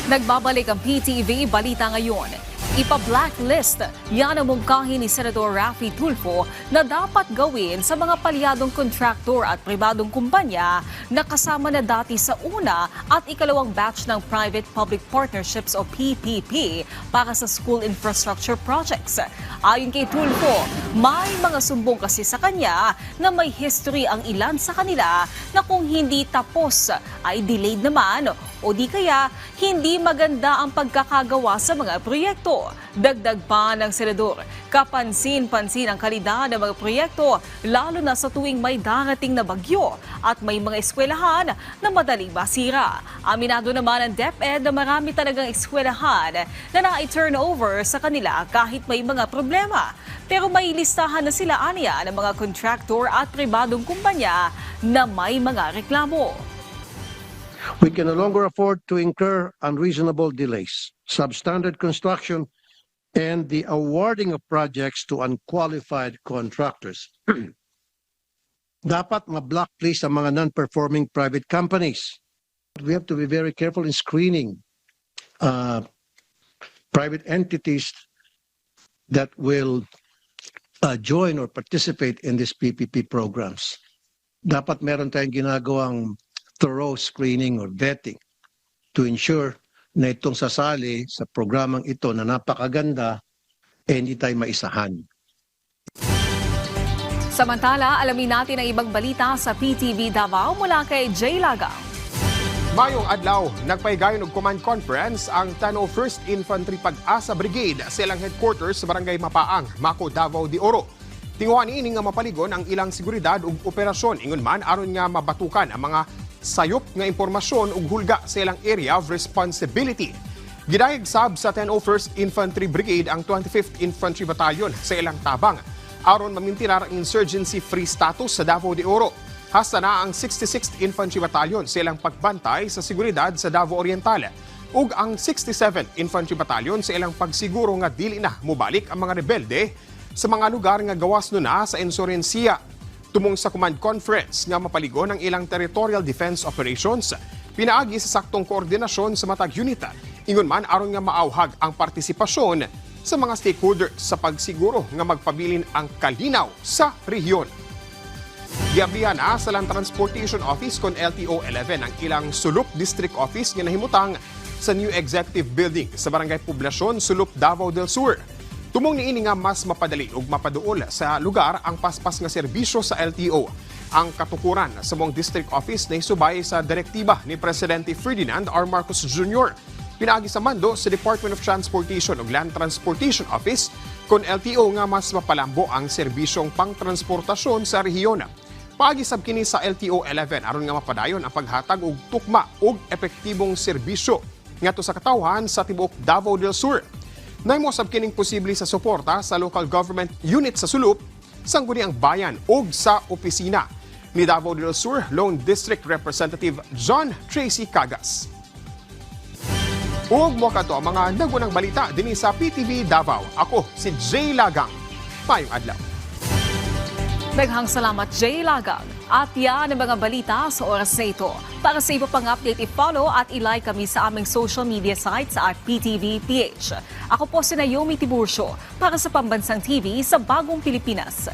Nagbabalik ang PTV Balita ngayon. Ipa-blacklist, yan ang mungkahi ni Senador Raffy Tulfo na dapat gawin sa mga palyadong kontraktor at pribadong kumpanya na kasama na dati sa una at ikalawang batch ng Private-Public Partnerships o PPP para sa school infrastructure projects. Ayon kay Tulfo, may mga sumbong kasi sa kanya na may history ang ilan sa kanila na kung hindi tapos ay delayed naman o di kaya hindi maganda ang pagkakagawa sa mga proyekto. Dagdag pa ng senador, kapansin-pansin ang kalidad ng mga proyekto lalo na sa tuwing may darating na bagyo at may mga eskwelahan na madaling masira. Aminado naman ang DepEd na marami talagang eskwelahan na na-turnover sa kanila kahit may mga problema. Pero may listahan na sila aniya ng mga kontraktor at pribadong kumpanya na may mga reklamo. We can no longer afford to incur unreasonable delays, substandard construction, and the awarding of projects to unqualified contractors. Dapat ma-blacklist ang mga non-performing private companies. We have to be very careful in screening private entities that will join or participate in these PPP programs. Dapat meron tayong ginagawang thorough screening or vetting to ensure na itong sasali sa programang ito na napakaganda hindi tayo maisahan. Samantala, alamin natin ang ibang balita sa PTV Davao mula kay Jay Laga. Mayong adlaw, nagpaygayon og command conference ang 101st Infantry Pag-asa Brigade sa ilang headquarters sa Barangay Mapaang, Mako, Davao de Oro. Tinguhan ini nga mapaligon ang ilang seguridad ug operasyon ingon man aron nga mabatukan ang mga sayop nga impormasyon ug hulga sa ilang area of responsibility. Gidayeg sab sa 101st Infantry Brigade ang 25th Infantry Battalion sa ilang tabang aron mamintinar ang insurgency-free status sa Davao de Oro. Hasta na ang 66th Infantry Battalion sa ilang pagbantay sa seguridad sa Davao Oriental ug ang 67th Infantry Battalion sa ilang pagsiguro nga dili na mobalik ang mga rebelde sa mga lugar nga gawas no na sa insurensiya. Tumong sa command conference nga mapaligon ang ilang territorial defense operations, pinaagi sa saktong koordinasyon sa matag unit. Ingon man aron nga maauhag ang partisipasyon sa mga stakeholders sa pagsiguro nga magpabilin ang kalinaw sa rehiyon. Giabrihan na sa Land Transportation Office kon LTO 11 ang ilang Sulup District Office nga nahimutang sa new executive building sa Barangay Poblacion, Sulup, Davao del Sur. Tumong niini nga mas mapadali ug mapaduol sa lugar ang paspas nga serbisyo sa LTO. Ang katukuran sa mong district office na isubay sa direktiba ni Presidente Ferdinand R. Marcos Jr. Pinaagi sa mando sa Department of Transportation ug Land Transportation Office kon LTO nga mas mapalambo ang serbisyong pangtransportasyon sa rehiyon. Paagi sab kini sa LTO 11 aron nga mapadayon ang paghatag og tukma ug epektibong serbisyo ngadto sa katawhan sa tibuok Davao del Sur. Nahimo sab kining posible sa suporta sa local government unit sa Sulup, sangguni ang bayan ug sa opisina ni Davao del Sur Lone District Representative John Tracy Cagas. Ug mo kato ang mga nagunang balita dinhi sa PTV Davao. Ako si Jay Lagang. Mayong adlaw. Daghang salamat Jay Lagang. At yan ang mga balita sa oras na ito. Para sa iba pang update, i-follow at i-like kami sa aming social media sites at PTV PH. Ako po si Naomi Tiburcio para sa Pambansang TV sa Bagong Pilipinas.